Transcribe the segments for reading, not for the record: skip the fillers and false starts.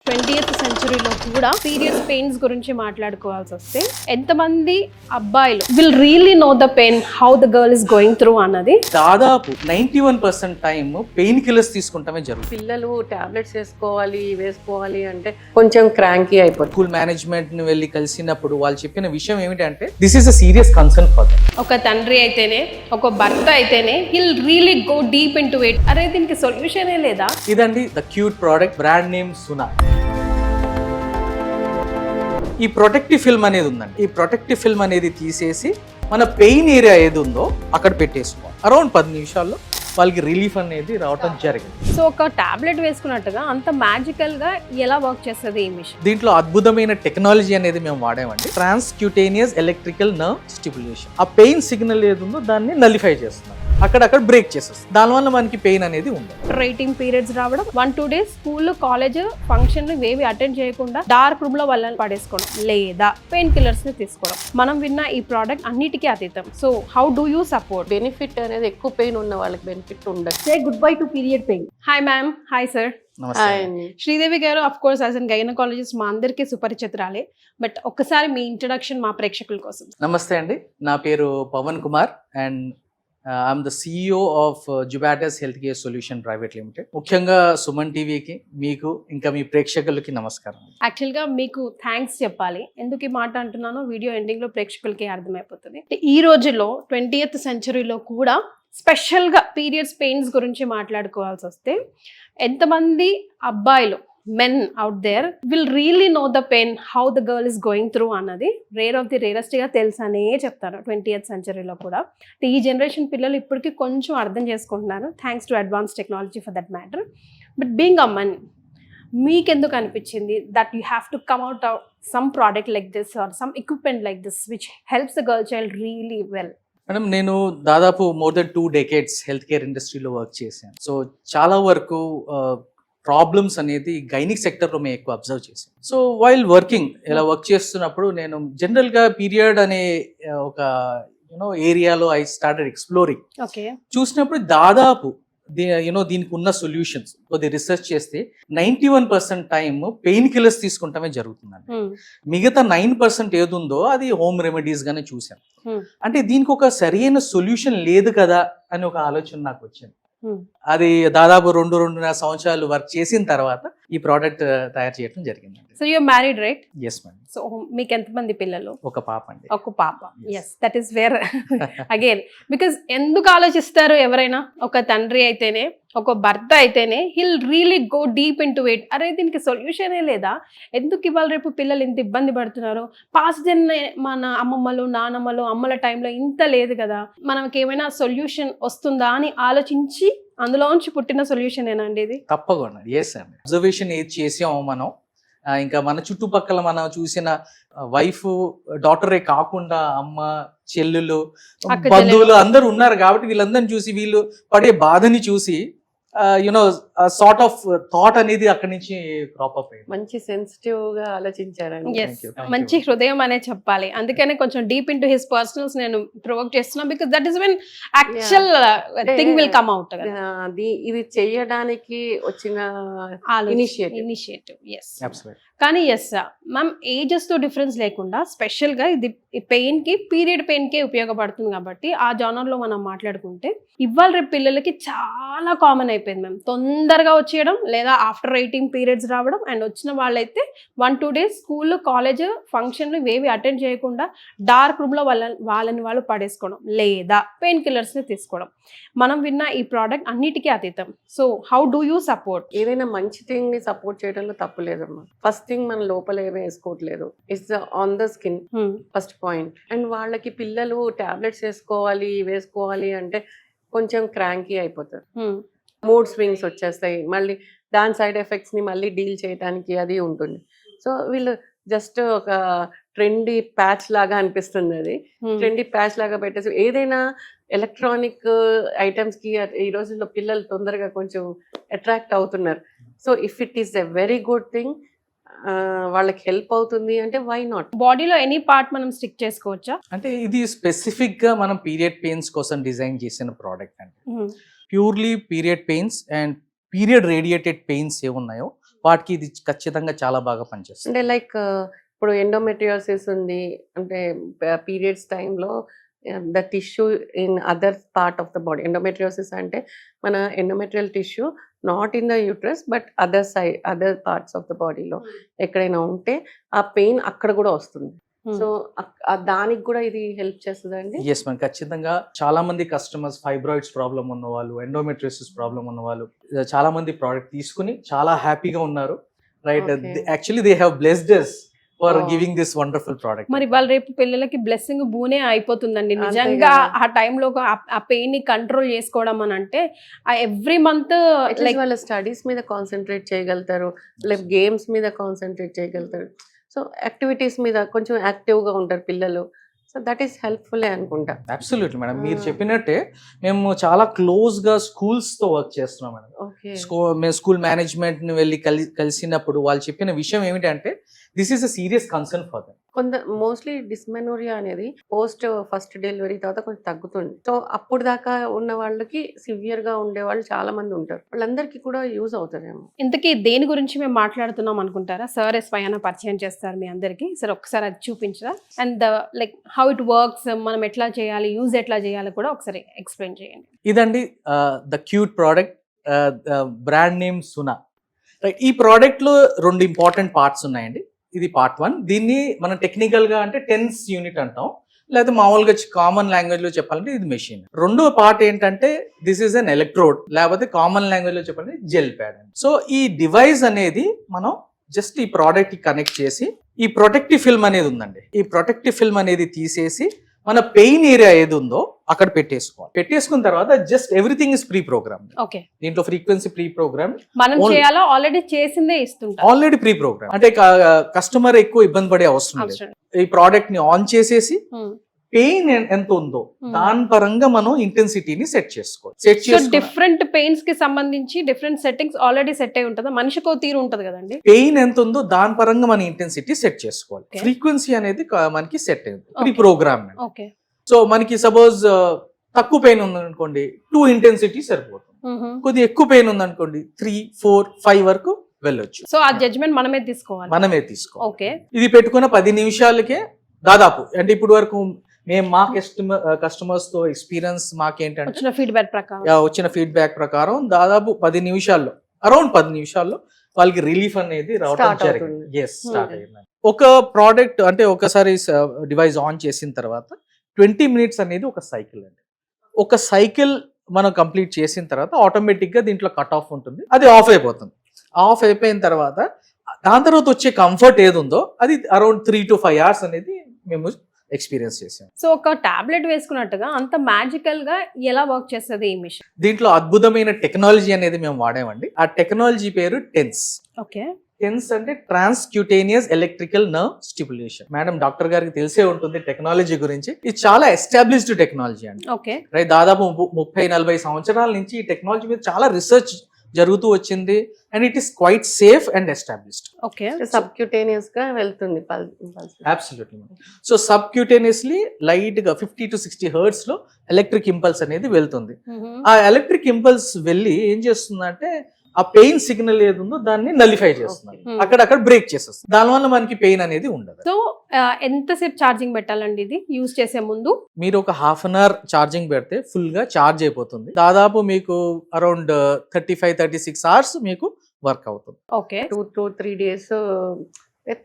20th సెంచరీలో కూడా periods pains గురించి మాట్లాడుకోవాల్సి వస్తే ఎంతమంది అబ్బాయిలు will really know the pain how the girl is going through అన్నది దాదాపు 91% టైం పెయిన్ కిల్లర్స్ తీసుకుంటామే జరుగుతుంది. పిల్లలు టాబ్లెట్స్ వేసుకోవాలి అంటే కొంచెం క్రాంకీ అయిపోతుంది. స్కూల్ మేనేజ్మెంట్ ని వెళ్ళి కలిసినప్పుడు వాళ్ళు చెప్పిన విషయం ఏమిటంటే this is a serious concern for them. ఒక తండ్రి అయితేనే ఒక భర్త అయితేనే he'll really go deep into it. అరే దీనికి సొల్యూషనే లేదా? ఇదండి the cute product, brand name Suna. ఈ ప్రొటెక్టివ్ ఫిల్మ్ అనేది ఉందండి. ఈ ప్రొటెక్టివ్ ఫిల్మ్ అనేది తీసేసి మన పెయిన్ ఏరియా ఏది ఉందో అక్కడ పెట్టేసుకోవాలి. అరౌండ్ 10 నిమిషాల్లో వాళ్ళకి రిలీఫ్ అనేది రావటం జరిగింది. సో ఒక టాబ్లెట్ వేసుకున్నట్టుగా అంత మ్యాజికల్ గా ఎలా వర్క్ చేస్తుంది ఈ మిషన్? దీంట్లో అద్భుతమైన టెక్నాలజీ అనేది మేము వాడామండి. Transcutaneous electrical nerve stimulation. ఆ పెయిన్ సిగ్నల్ ఏది ఉందో దాన్ని నలిఫై చేస్తున్నాం, అక్కడక్కడ బ్రేక్ చేసేస్తాం. దానివల్ల మనకి పెయిన్ అనేది ఉండదు. రైటింగ్ పీరియడ్స్ రావడం, 1-2 days స్కూల్ కాలేజ్ ఫంక్షన్ ఏవి అటెండ్ చేయకుండా డార్క్ రూమ్ లో వాళ్ళని పడేసుకోవడం లేదా పెయిన్ కిల్లర్స్ ని తీసుకోవడం. మనం విన్న ఈ ప్రోడక్ట్ అన్నిటికీ అతీతం. So how do you support? Benefit అనేది ఎక్కువ పెయిన్ ఉన్న వాళ్ళకి బెనిఫిట్ ఉండదు. Say good bye to period pain. Hi ma'am. Hi sir. నమస్తే. Sridevi garu of course as an gynaecologist మా అందరికీ సుపరిచితురాలే. బట్ ఒక్కసారి మీ ఇంట్రడక్షన్ మా ప్రేక్షకుల కోసం. నమస్తే అండి, నా పేరు Pavan Kumar and I'm the CEO of Jubatus health care solution private limited. ముఖ్యంగా సుమన్ టీవీకి, మీకు ఇంకా మీ ప్రేక్షకులకి నమస్కారం. యాక్చువల్గా మీకు థ్యాంక్స్ చెప్పాలి. ఎందుకు ఈ మాట అంటున్నానో వీడియో ఎండింగ్ లో ప్రేక్షకులకి అర్థమైపోతుంది. ఈ రోజుల్లో 20th సెంచరీలో కూడా స్పెషల్గా పీరియడ్స్ పెయిన్స్ గురించి మాట్లాడుకోవాల్సి వస్తే ఎంతమంది అబ్బాయిలు men out there will really know the pain how the girl is going through అన్నది రేర్ ఆఫ్ ది రేరెస్ట్గా తెలుసనే చెప్తాను 20th సెంచరీలో కూడా. ఈ జనరేషన్ పిల్లలు ఇప్పటికీ కొంచెం అర్థం చేసుకుంటున్నారు, thanks to advance technology for that matter. But being a man, మీకెందుకు అనిపించింది that you have to come out some product like this or some equipment like this which helps the girl child really well? Madam, నేను దాదాపు more than 2 decades health care ఇండస్ట్రీలో work చేశాను. So చాలా వరకు problems అనేది gynaec సెక్టర్లో మేము ఎక్కువ అబ్జర్వ్ చేసాం. సో వైల్ వర్కింగ్ ఇలా వర్క్ చేస్తున్నప్పుడు నేను జనరల్గా పీరియడ్ అనే ఒక ఏరియాలో ఐ స్టార్టెడ్ ఎక్స్ప్లోరింగ్. చూసినప్పుడు దాదాపు దీనికి ఉన్న సొల్యూషన్స్ కొద్ది రీసెర్చ్ చేస్తే 91% టైం పెయిన్ కిల్లర్స్ తీసుకుంటామే జరుగుతుందండి. మిగతా 9% ఏది ఉందో అది హోమ్ రెమెడీస్ గానే చూసాను. అంటే దీనికి ఒక సరైన సొల్యూషన్ లేదు కదా అని ఒక ఆలోచన నాకు వచ్చింది. అది దాదాపు 2-2.5 సంవత్సరాలు వర్క్ చేసిన తర్వాత ఈ ప్రోడక్ట్ తయారు చేయడం జరిగింది. So you married right? Yes madam. So మీకు ఎంతమంది పిల్లలు? ఒక పాప అండి. ఒక పాప. Yes, that is where again because ఎందుకు ఆలోచిస్తారు ఎవరైనా, ఒక తండ్రి అయితేనే ఒక భర్త అయితేనే he'll really go deep into it. అరే దీనికి సొల్యూషనే లేదా? ఎందుకు ఇవాళ రేపు పిల్లలు ఇంత ఇబ్బంది పడుతున్నారు? పాస్ట్ జన్ మన అమ్మమ్మలు నానమ్మలు అమ్మల టైంలో ఇంత లేదు కదా, మనకి ఏమైనా సొల్యూషన్ వస్తుందా అని ఆలోచించి అందులోంచి పుట్టిన సొల్యూషన్ ఏనండి ఇది? తప్పకుండా. ఎస్ అండి. అబ్జర్వేషన్ ఏది చేసామో మనం, ఇంకా మన చుట్టుపక్కల మనం చూసిన వైఫ్ డాటరే కాకుండా అమ్మ చెల్లెలు బంధువులు అందరూ ఉన్నారు కాబట్టి వీళ్ళందరిని చూసి వీళ్ళు పడే బాధని చూసి సార్ట్ ఆఫ్ థాట్ అనేది అక్కడి నుంచి క్రాప్ అప్ అయింది. మంచి సెన్సిటివ్ గా ఆలోచించారండి. మంచి హృదయం అనే చెప్పాలి. అందుకనే కొంచెం deep in to his personals నేను ప్రొవోక్ చేస్తున్నా, because that is when actual thing will come out. ఇది చేయడానికి వచ్చిన ఇనిషియేటివ్. ఎస్, కానీ ఎస్ మ్యామ్, ఏజెస్ తో డిఫరెన్స్ లేకుండా స్పెషల్ గా ఇది పెయిన్ కి, పీరియడ్ పెయిన్ కి ఉపయోగపడుతుంది కాబట్టి ఆ జానర్ లో మనం మాట్లాడుకుంటే ఇవాళ రేపు పిల్లలకి చాలా కామన్ అయిపోయింది మ్యామ్. తొందరగా వచ్చేయడం లేదా ఆఫ్టర్ 18 periods రావడం, అండ్ వచ్చిన వాళ్ళైతే 1-2 days స్కూల్ కాలేజ్ ఫంక్షన్లు ఇవేవి అటెండ్ చేయకుండా డార్క్ రూమ్ లో వాళ్ళని వాళ్ళు పడేసుకోవడం లేదా పెయిన్ కిల్లర్స్ ని తీసుకోవడం. మనం విన్న ఈ ప్రోడక్ట్ అన్నిటికీ అతీతం. So how do you support? ఏదైనా మంచి థింగ్ ని సపోర్ట్ చేయడంలో తప్పు లేదమ్మా. ఫస్ట్ థింగ్ మన లోపల ఏమీ వేసుకోవట్లేదు, it's on the skin first point. And వాళ్ళకి పిల్లలు టాబ్లెట్స్ వేసుకోవాలి అంటే కొంచెం క్రాంకీ అయిపోతారు, మూడ్ స్వింగ్స్ వచ్చేస్తాయి, మళ్ళీ దాని సైడ్ ఎఫెక్ట్స్ ని మళ్ళీ డీల్ చేయడానికి అది ఉంటుంది. సో వీళ్ళు జస్ట్ ఒక ట్రెండీ ప్యాచ్ లాగా అనిపిస్తుంది. అది ట్రెండీ ప్యాచ్ లాగా పెట్టేసి ఏదైనా ఎలక్ట్రానిక్ ఐటమ్స్ కి ఈ రోజుల్లో పిల్లలు తొందరగా కొంచెం అట్రాక్ట్ అవుతున్నారు. So if it is a very good thing, వాళ్ళకి హెల్ప్ అవుతుంది అంటే వై నాట్? బాడీలో ఎనీ పార్ట్ మనం స్టిక్ చేసుకోవచ్చా? అంటే ఇది స్పెసిఫిక్ గా మనం పీరియడ్ పెయిన్స్ కోసం డిజైన్ చేసిన ప్రోడక్ట్ అండి. Purely period pains and period radiated pains ఏమున్నాయో వాటికి ఇది ఖచ్చితంగా చాలా బాగా పనిచేస్తుంది. అంటే లైక్ ఇప్పుడు ఎండోమెట్రియోసిస్ ఉంది అంటే పీరియడ్స్ టైంలో the tissue in other part of the body. Endometriosis అంటే మన endometrial tissue not in the uterus but other parts of the బాడీలో ఎక్కడైనా ఉంటే ఆ పెయిన్ అక్కడ కూడా వస్తుంది. సో దానికి కూడా ఇది హెల్ప్ చేస్తుందండి. ఎస్ మ్యామ్, ఖచ్చితంగా చాలా మంది కస్టమర్స్ ఫైబ్రాయిడ్స్ ప్రాబ్లం ఉన్న వాళ్ళు, ఎండోమెట్రియోసిస్ ప్రాబ్లం ఉన్న వాళ్ళు చాలా మంది ప్రోడక్ట్ తీసుకుని చాలా హ్యాపీగా ఉన్నారు. Right, Okay. Actually they have blessed us for Oh. Giving this wonderful product. మరి వాళ్ళ రేపు పిల్లలకి బ్లెస్సింగ్ బూనే అయిపోతుందండి అంతే నిజంగా. కదా. ఆ టైంలో ఆ పెయిన్ ని కంట్రోల్ చేసుకోవడం అని అంటే ఆ ఎవ్రీ మంత్ లైక్ వాళ్ళ స్టడీస్ మీద కాన్సన్ట్రేట్ చేయగలుగుతారు, లైక్ గేమ్స్ మీద కాన్సన్ట్రేట్ చేయగలుగుతారు. సో యాక్టివిటీస్ మీద కొంచెం యాక్టివ్గా ఉంటారు పిల్లలు. సో దట్ ఈస్ హెల్ప్ఫుల్ అనుకుంటా. అబ్సల్యూట్లీ మేడం, మీరు Ah. చెప్పినట్టే మేము చాలా క్లోజ్ గా స్కూల్స్ తో వర్క్ చేస్తున్నాం మేడం. ఓకే. మేము స్కూల్ మేనేజ్మెంట్ ని వెళ్ళి కలిసినప్పుడు వాళ్ళు చెప్పిన విషయం ఏమిటంటే this is a serious concern for them. Mostly dysmenorrhoea అనేది పోస్ట్ ఫస్ట్ డెలివరీ తర్వాత కొంచెం తగ్గుతుంది. సో అప్పుడు దాకా ఉన్న వాళ్ళకి సివియర్ గా ఉండే వాళ్ళు చాలా మంది ఉంటారు. వాళ్ళందరికీ కూడా యూజ్ అవుతుందేమో. ఇంతకీ దేని గురించి మేము మాట్లాడుతున్నాం అనుకుంటారా? సార్ స్వయాన పరిచయం చేస్తారు మీ అందరికి. సార్ ఒకసారి అది చూపించరా? And like how it works, మనం ఎట్లా చేయాలి, యూజ్ ఎట్లా చేయాలి కూడా ఒకసారి ఎక్స్ప్లెయిన్ చేయండి. ఇదండి the cute product, brand name Suna. Right, ఈ ప్రోడక్ట్ లో 2 ఇంపార్టెంట్ పార్ట్స్ ఉన్నాయండి. ఇది పార్ట్ 1. దీన్ని మనం టెక్నికల్ గా అంటే టెన్స్ యూనిట్ అంటాం, లేకపోతే మామూలుగా కామన్ లాంగ్వేజ్ లో చెప్పాలంటే ఇది మెషిన్. రెండో పార్ట్ ఏంటంటే దిస్ ఈస్ అన్ ఎలక్ట్రోడ్, లేకపోతే కామన్ లాంగ్వేజ్ లో చెప్పాలంటే జెల్ ప్యాడ్. సో ఈ డివైస్ అనేది మనం జస్ట్ ఈ ప్రోడక్ట్ కి కనెక్ట్ చేసి ఈ ప్రొటెక్టివ్ ఫిల్మ్ అనేది ఉందండి, ఈ ప్రొటెక్టివ్ ఫిల్మ్ అనేది తీసేసి మన పెయిన్ ఏరియా ఏది ఉందో అక్కడ పెట్టేసుకోవాలి. పెట్టేసుకున్న తర్వాత just everything is pre programme. Okay, దీంట్లో ఫ్రీక్వెన్సీ ప్రీ ప్రోగ్రామ్, మనం Only- చేయాలో ఆల్రెడీ చేసిందే ఇస్తుంటాం. Already pre programme. అంటే కస్టమర్ ఎక్కువ ఇబ్బంది పడే అవసరం లేదు. అవసరం. ఈ ప్రోడక్ట్ ని ఆన్ చేసేసి Hmm. పెయిన్ ఎంత ఉందో Hmm. దాని పరంగా మనం ఇంటెన్సిటీని సెట్ చేసుకోవాలి. సెట్ సో చేసుకో డిఫరెంట్ పెయిన్స్ కి సంబంధించి డిఫరెంట్ సెట్టింగ్స్ ఆల్రెడీ సెట్ అయి ఉంటుందా? మనిషికో తీరు ఉంటది కదండి. పెయిన్ ఎంత ఉందో దాని పరంగా మన ఇంటెన్సిటీ సెట్ చేసుకోవాలి. Okay. ఫ్రీక్వెన్సీ అనేది మనకి సెట్ అయింది pre Okay. Programme. Okay. So మనకి సపోజ్ తక్కువ పెయిన్ ఉందనుకోండి 2 ఇంటెన్సిటీ సరిపోతుంది. కొద్దిగా ఎక్కువ పెయిన్ ఉందనుకోండి 3, 4, 5 వరకు వెళ్ళొచ్చు. సో ఆ జడ్జ్మెంట్ మనమే తీసుకోవాలి. మనమే తీసుకోవాలి. ఓకే. ఇది పెట్టుకున్న 10 నిమిషాలకే దాదాపు, అంటే ఇప్పుడు వరకు మేము మా కస్టమర్స్ తో ఎక్స్పీరియన్స్ మాకేంటంటే వచ్చిన ఫీడ్బ్యాక్ ప్రకారం వచ్చిన ఫీడ్బ్యాక్ ప్రకారం దాదాపు 10 నిమిషాల్లో, అరౌండ్ 10 నిమిషాల్లో వాళ్ళకి రిలీఫ్ అనేది రావడం Start జరిగింది. అవుతుంది. ఎస్, స్టార్ట్ అయింది. ఒక ప్రోడక్ట్ అంటే ఒకసారి డివైస్ ఆన్ చేసిన తర్వాత 20 మినిట్స్ అనేది ఒక సైకిల్ అండి. ఒక సైకిల్ మనం కంప్లీట్ చేసిన తర్వాత ఆటోమేటిక్ గా దీంట్లో కట్ ఆఫ్ ఉంటుంది, అది ఆఫ్ అయిపోతుంది. ఆఫ్ అయిపోయిన తర్వాత దాని తర్వాత వచ్చే కంఫర్ట్ ఏది ఉందో అది అరౌండ్ 3 to 5 hours అనేది మేము ఎక్స్పీరియన్స్ చేసాం. సో ఒక టాబ్లెట్ వేసుకున్నట్టుగా అంత మ్యాజికల్ గా ఎలా వర్క్ చేస్తుంది ఈ మిషన్? దీంట్లో అద్భుతమైన టెక్నాలజీ అనేది మేము వాడామండి. ఆ టెక్నాలజీ పేరు టెన్స్. ఓకే. టెన్స్ అంటే transcutaneous electrical nerve stimulation. Madam doctor గారికి తెలిసే ఉంటుంది టెక్నాలజీ గురించి. ఇది చాలా ఎస్టాబ్లిష్డ్ టెక్నాలజీ అండి. ఓకే. రైట్, దాదాపు 30-40 సంవత్సరాల నుంచి ఈ టెక్నాలజీ మీద చాలా రీసెర్చ్ జరుగుతూ వచ్చింది and it is quite safe and established. Okay. Subcutaneous గా వెళ్తుంది అబ్సల్యూట్లీ. సో సబ్క్యూటేనియస్లీ లైట్ గా 50 to 60 హెర్ట్జ్ లో ఎలక్ట్రిక్ ఇంపల్స్ అనేది వెళ్తుంది. ఆ ఎలక్ట్రిక్ ఇంపల్స్ వెళ్ళి ఏం చేస్తుందంటే ఆ పెయిన్ సిగ్నల్ ఏది ఉందో దాన్ని నలిఫై చేస్తుంది, Okay. అక్కడక్కడ బ్రేక్ చేసేస్తుంది. దానివల్ల మనకి పెయిన్ అనేది ఉండదు. సో ఎంతసేపు ఛార్జింగ్ పెట్టాలండి ఇది యూజ్ చేసే ముందు? మీరు ఒక హాఫ్ అన్ అవర్ ఛార్జింగ్ పెడితే ఫుల్ గా ఛార్జ్ అయిపోతుంది. దాదాపు మీకు అరౌండ్ 35-36 hours మీకు వర్క్ అవుతుంది. Okay. 2 to 3 days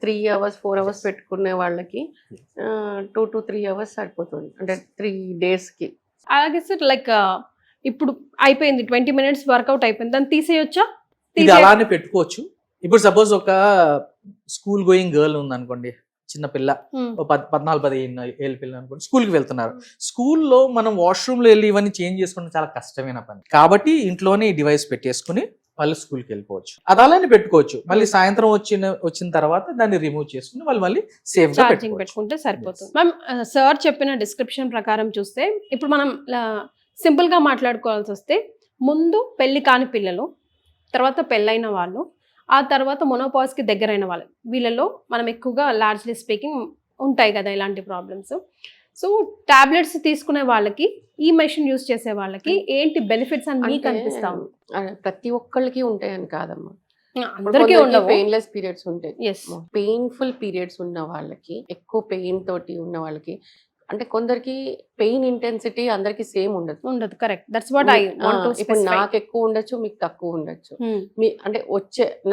3 hours 4 hours పెట్టుకునే వాళ్ళకి 2 to 3 hours సరిపోతుంది, అంటే 3 days కి. అలాగే సార్ లైక్ ఇప్పుడు అయిపోయింది 20 minutes వర్కౌట్ అయిపోయింది, దాన్ని తీసేయొచ్చా? ఇది అలానే పెట్టుకోవచ్చు. ఇప్పుడు సపోజ్ ఒక స్కూల్ గోయింగ్ గర్ల్ ఉంది అనుకోండి, చిన్న పిల్ల, 14-15 ఏళ్ళ పిల్ల అనుకోండి, స్కూల్ కి వెళ్తున్నారు. స్కూల్లో మనం వాష్రూమ్ లో వెళ్ళి ఇవన్నీ చేంజ్ చేసుకోవడం చాలా కష్టమైన పని. కాబట్టి ఇంట్లోనే ఈ డివైస్ పెట్టేసుకుని వాళ్ళు స్కూల్కి వెళ్ళిపోవచ్చు. అది అలానే పెట్టుకోవచ్చు. మళ్ళీ సాయంత్రం వచ్చిన తర్వాత దాన్ని రిమూవ్ చేసుకుని వాళ్ళు మళ్ళీ సేఫ్ గా ఛార్జింగ్ పెట్టుకుంటే సరిపోతుంది. మ్యామ్ సార్ చెప్పిన డిస్క్రిప్షన్ ప్రకారం చూస్తే ఇప్పుడు మనం సింపుల్ గా మాట్లాడుకోవాల్సి వస్తే ముందు పెళ్లి కాని పిల్లలు, తర్వాత పెళ్ళైన వాళ్ళు, ఆ తర్వాత మొనోపాజ్ కి దగ్గరైన వాళ్ళు, వీళ్ళలో మనం ఎక్కువగా లార్జ్లీ స్పీకింగ్ ఉంటాయి కదా ఇలాంటి ప్రాబ్లమ్స్. సో టాబ్లెట్స్ తీసుకునే వాళ్ళకి ఈ మెషిన్ యూస్ చేసే వాళ్ళకి ఏంటి బెనిఫిట్స్ అని మీకు అనిపిస్తా ఉంది? ప్రతి ఒక్కళ్ళకి ఉంటాయని కాదమ్మా. అందరికీ ఉండవు. పెయిన్లెస్ పీరియడ్స్ ఉంటాయి. ఎస్. పెయిన్ఫుల్ పీరియడ్స్ ఉన్న వాళ్ళకి, ఎక్కువ పెయిన్ తోటి ఉన్న వాళ్ళకి, అంటే కొందరికి పెయిన్ ఇంటెన్సిటీ అందరికి సేమ్ ఉండదు. ఉండదు. Correct. That's what I want to ఇప్పుడు స్పెసిఫై. నాకు ఎక్కువ ఉండొచ్చు, మీకు తక్కువ ఉండొచ్చు. అంటే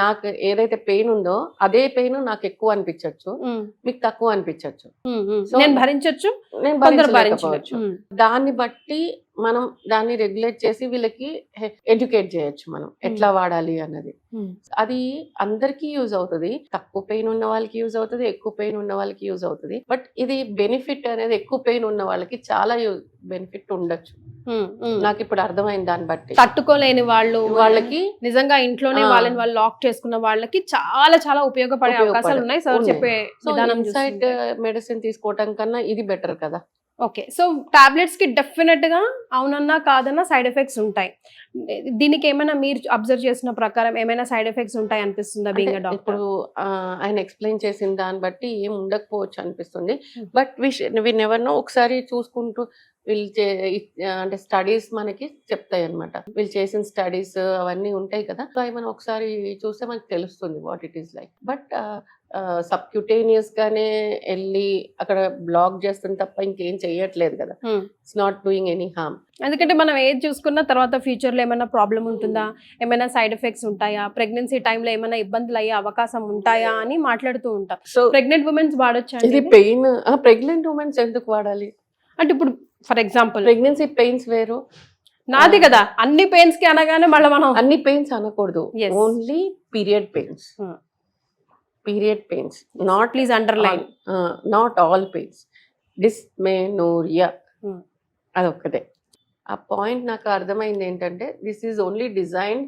నాకు ఏదైతే పెయిన్ ఉందో అదే పెయిన్ నాకు ఎక్కువ అనిపించవచ్చు, మీకు తక్కువ అనిపించవచ్చు. నేను భరించొచ్చు, నేను కొందరు భరించలేకపోవచ్చు. భరించవచ్చు. దాన్ని బట్టి మనం దాన్ని రెగ్యులేట్ చేసి వీళ్ళకి ఎడ్యుకేట్ చేయొచ్చు మనం ఎట్లా వాడాలి అన్నది. అది అందరికీ యూజ్ అవుతుంది. తక్కువ పెయిన్ ఉన్న వాళ్ళకి యూజ్ అవుతుంది, ఎక్కువ పెయిన్ ఉన్న వాళ్ళకి యూజ్ అవుతుంది. బట్ ఇది బెనిఫిట్ అనేది ఎక్కువ పెయిన్ ఉన్న వాళ్ళకి చాలా బెనిఫిట్ ఉండొచ్చు. నాకు ఇప్పుడు అర్థమైంది దాన్ని బట్టి. తట్టుకోలేని వాళ్ళకి నిజంగా ఇంట్లోనే వాళ్ళని వాళ్ళు లాక్ చేసుకున్న వాళ్ళకి చాలా చాలా ఉపయోగపడే అవకాశాలు ఉన్నాయి సార్ చెప్పే విధానం. ఇన్సైడ్ మెడిసిన్ తీసుకోవటం కన్నా ఇది బెటర్ కదా. ఓకే. సో టాబ్లెట్స్ కి డెఫినెట్ గా అవునన్నా కాదన్నా సైడ్ ఎఫెక్ట్స్ ఉంటాయి. దీనికి ఏమైనా మీరు అబ్జర్వ్ చేసిన ప్రకారం ఏమైనా సైడ్ ఎఫెక్ట్స్ ఉంటాయి అనిపిస్తుందా బీయింగ్ ఎ డాక్టర్? ఇప్పుడు ఆయన ఎక్స్ప్లెయిన్ చేసిన దాన్ని బట్టి ఏం ఉండకపోవచ్చు అనిపిస్తుంది. But we never know. ఒకసారి చూసుకుంటూ వీళ్ళు అంటే స్టడీస్ మనకి చెప్తాయి అనమాట. వీళ్ళు చేసిన స్టడీస్ అవన్నీ ఉంటాయి కదా. సో అవి మనం ఒకసారి చూస్తే మనకి తెలుస్తుంది what it is like. But subcutaneous గానే వెళ్ళి అక్కడ బ్లాక్ చేస్తుంది తప్ప ఇంకేం చెయ్యట్లేదు కదా. It's not doing any harm. ఎందుకంటే మనం ఏది చూసుకున్న తర్వాత ఫ్యూచర్ లో ఏమైనా ప్రాబ్లం ఉంటుందా, ఏమైనా సైడ్ ఎఫెక్ట్స్ ఉంటాయా, ప్రెగ్నెన్సీ టైంలో ఏమైనా ఇబ్బందులు అయ్యే అవకాశం ఉంటాయా అని మాట్లాడుతూ ఉంటాం. సో ప్రెగ్నెంట్ ఉమెన్స్ వాడొచ్చా? ఇది పెయిన్ ప్రెగ్నెంట్ ఉమెన్స్ ఎందుకు వాడాలి అంటే ఇప్పుడు ఫర్ ఎగ్జాంపుల్ ప్రెగ్నెన్సీ పెయిన్స్ వేరు, నాది కదా అన్ని పెయిన్స్ కి అనగానే మళ్ళీ మనం అన్ని పెయిన్స్ అనకూడదు. Yes. Only period pains. Period pains, not please underline. Not all pains. Dysmenorrhoea అదొక్కటే. ఆ పాయింట్ నాకు అర్థమైంది ఏంటంటే this is only designed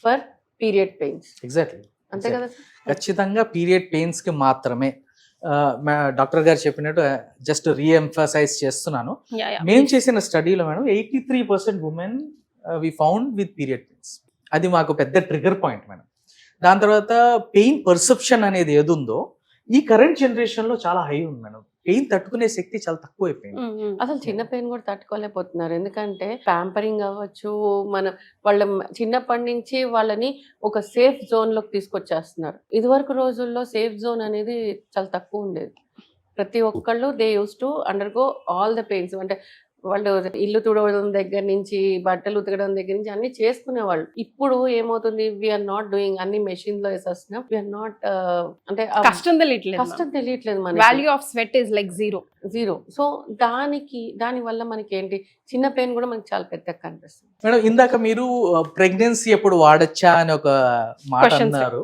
for period pains. Exactly. అంతే కదా. ఖచ్చితంగా పీరియడ్ పెయిన్స్ కి మాత్రమే. డాక్టర్ గారు చెప్పినట్టు జస్ట్ రీఎంఫసైజ్ చేస్తున్నాను. మేము చేసిన స్టడీలో madam 83% women we found with period pains. అది మాకు పెద్ద ట్రిగర్ పాయింట్ మేడం. దాని తర్వాత పెయిన్ పర్సెప్షన్ అనేది ఏది ఉందో ఈ కరెంట్ జనరేషన్ లో చాలా హై ఉంది మేడం. పెయిన్ తట్టుకునే శక్తి చాలా తక్కువ అయిపోయింది. అసలు చిన్న పెయిన్ కూడా తట్టుకోలేకపోతున్నారు. ఎందుకంటే ప్యాంపరింగ్ అవ్వచ్చు, వాళ్ళ చిన్నప్పటి నుంచి వాళ్ళని ఒక సేఫ్ జోన్ లోకి తీసుకొచ్చేస్తున్నారు. ఇదివరకు రోజుల్లో సేఫ్ జోన్ అనేది చాలా తక్కువ ఉండేది. ప్రతి ఒక్కళ్ళు they use to undergo all the pains. అంటే వాళ్ళు ఇల్లు తుడవడం దగ్గర నుంచి, బట్టలు ఉతకడం దగ్గర నుంచి అన్ని చేసుకునేవాళ్ళు. ఇప్పుడు ఏమవుతుంది, వీఆర్ నాట్ డూయింగ్, అన్ని మెషిన్ లో వేసేస్తున్నాం. వీఆర్ నాట్ అంటే కష్టం తెలియట్లేదు మన value of sweat is like zero. So దాని వల్ల మనకి ఏంటి, చిన్న పెయిన్ కూడా మనకి చాలా పెద్దగా కనిపిస్తుంది. మేడం ఇందాక మీరు ప్రెగ్నెన్సీ ఎప్పుడు వాడచ్చా అని ఒక మాట అన్నారు.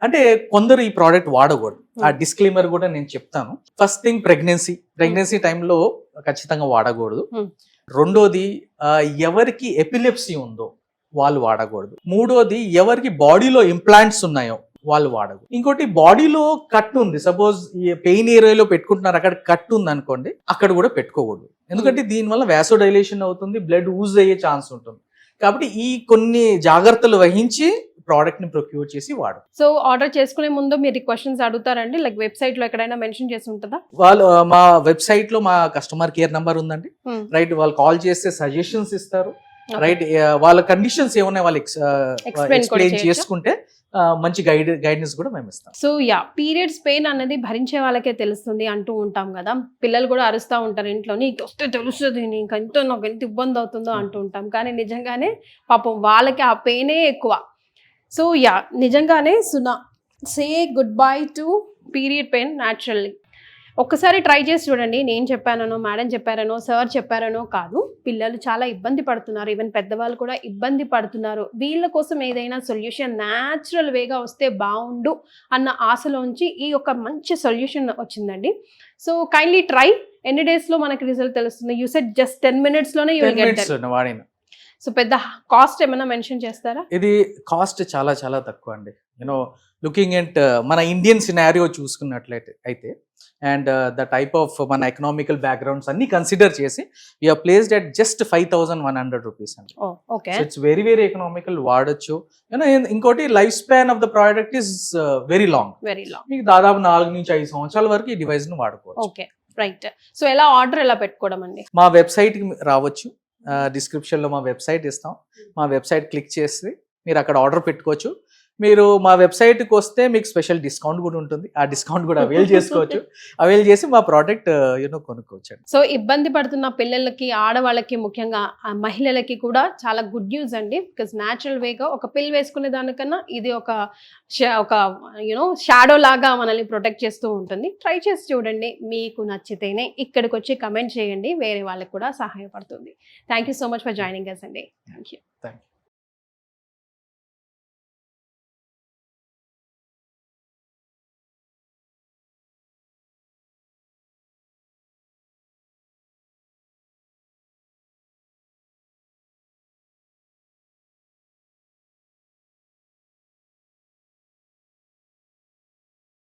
అంటే కొందరు ఈ ప్రోడక్ట్ వాడకూడదు. ఆ డిస్క్లైమర్ కూడా నేను చెప్తాను. ఫస్ట్ థింగ్ ప్రెగ్నెన్సీ టైంలో ఖచ్చితంగా వాడకూడదు. రెండోది ఎవరికి ఎపిలెప్సీ ఉందో వాళ్ళు వాడకూడదు. మూడోది ఎవరికి బాడీలో ఇంప్లాంట్స్ ఉన్నాయో వాళ్ళు వాడకూడదు. ఇంకోటి బాడీలో కట్ ఉంది, సపోజ్ ఈ పెయిన్ ఏరియాలో పెట్టుకుంటున్నారు, అక్కడ కట్ ఉంది అనుకోండి, అక్కడ కూడా పెట్టుకోకూడదు. ఎందుకంటే దీనివల్ల వ్యాసోడైలేషన్ అవుతుంది, బ్లడ్ యూజ్ అయ్యే ఛాన్స్ ఉంటుంది. కాబట్టి ఈ కొన్ని జాగ్రత్తలు వహించి ప్రోడక్ట్ ని ప్రొక్యూర్ చేసి వాడు. సో ఆర్డర్ చేసుకునే ముందు మీరు క్వశ్చన్స్ అడుగుతారండి, లైక్ వెబ్సైట్ లో ఎక్కడైనా మెన్షన్ చేసి ఉంటుందా? వాళ్ళు మా వెబ్సైట్ లో మా కస్టమర్ కేర్ నంబర్ ఉందండి. రైట్, వాళ్ళు కాల్ చేస్తే సజెషన్స్ ఇస్తారు. రైట్, వాళ్ళ కండిషన్స్ ఏమున్నాయి వాళ్ళు ఎక్స్ప్లెయిన్ చేసుకుంటే మంచి గైడెన్స్ కూడా మేము ఇస్తాం. సో పీరియడ్స్ పెయిన్ అనేది భరించే వాళ్ళకే తెలుస్తుంది అంటూ ఉంటాం కదా. పిల్లలు కూడా అరుస్తూ ఉంటారు ఇంట్లో, నీకు వస్తే తెలుస్తుంది, నీకు నాకు ఎంత ఇబ్బంది అవుతుందో అంటూ ఉంటాం. కానీ నిజంగానే పాపం వాళ్ళకి ఆ పెయినే ఎక్కువ. సో నిజంగానే సే good bye to period pain naturally. ఒక్కసారి ట్రై చేసి చూడండి. నేను చెప్పానో, మేడం చెప్పారనో, సార్ చెప్పారనో కాదు, పిల్లలు చాలా ఇబ్బంది పడుతున్నారు, ఈవెన్ పెద్దవాళ్ళు కూడా ఇబ్బంది పడుతున్నారు. వీళ్ళ కోసం ఏదైనా సొల్యూషన్ న్యాచురల్ వేగా వస్తే బాగుండు అన్న ఆశలోంచి ఈ ఒక మంచి సొల్యూషన్ వచ్చిందండి. So kindly try. ఎన్ని డేస్ లో మనకి రిజల్ట్ తెలుస్తుంది? యూ సెడ్ జస్ట్ 10 minutes లోనే యూ విల్ గెట్ దట్. వాడిన. సో పెద్ద కాస్ట్ ఏమైనా మెన్షన్ చేస్తారా? ఇది కాస్ట్ చాలా చాలా తక్కువ అండి. లుకింగ్ ఎట్ మన ఇండియన్ సినారియో చూసుకున్నట్లయితే అయితే అండ్ ద టైప్ ఆఫ్ మన ఎకనామికల్ బ్యాక్గ్రౌండ్స్ అన్ని కన్సిడర్ చేసి we are placed at just 5,100 rupees అండి. ఇట్స్ వెరీ వెరీ ఎకనామికల్, వాడచ్చు. ఇంకోటి life span of the product is very long. మీకు దాదాపు 4 నుంచి 5 సంవత్సరాల వరకు ఈ డివైస్ ను వాడుకోవచ్చు. Okay, right. సో ఎలా ఆర్డర్ ఎలా పెట్టుకోవడం అండి? మా వెబ్సైట్ కి రావచ్చు, డిస్క్రిప్షన్ లో మా వెబ్సైట్ ఇస్తాం. మా వెబ్సైట్ క్లిక్ చేసి మీరు అక్కడ ఆర్డర్ పెట్టుకోవచ్చు. మీరు మా వెబ్సైట్కి వస్తే మీకు స్పెషల్ డిస్కౌంట్ కూడా ఉంటుంది. ఆ డిస్కౌంట్ కూడా అవైల్ చేసుకోవచ్చు. అవైల్ చేసి మా ప్రోడక్ట్ కొనుక్కోవచ్చు. సో ఇబ్బంది పడుతున్న పిల్లలకి, ఆడవాళ్ళకి, ముఖ్యంగా ఆ మహిళలకి కూడా చాలా గుడ్ న్యూస్ అండి. బికాస్ న్యాచురల్ వేగా ఒక పిల్ వేసుకునే దానికన్నా ఇది ఒక షాడో లాగా మనల్ని ప్రొటెక్ట్ చేస్తూ ఉంటుంది. ట్రై చేసి చూడండి, మీకు నచ్చితేనే ఇక్కడికి వచ్చి కమెంట్ చేయండి, వేరే వాళ్ళకి కూడా సహాయపడుతుంది. Thank you so much for joining us అండి. Thank you. Thank you.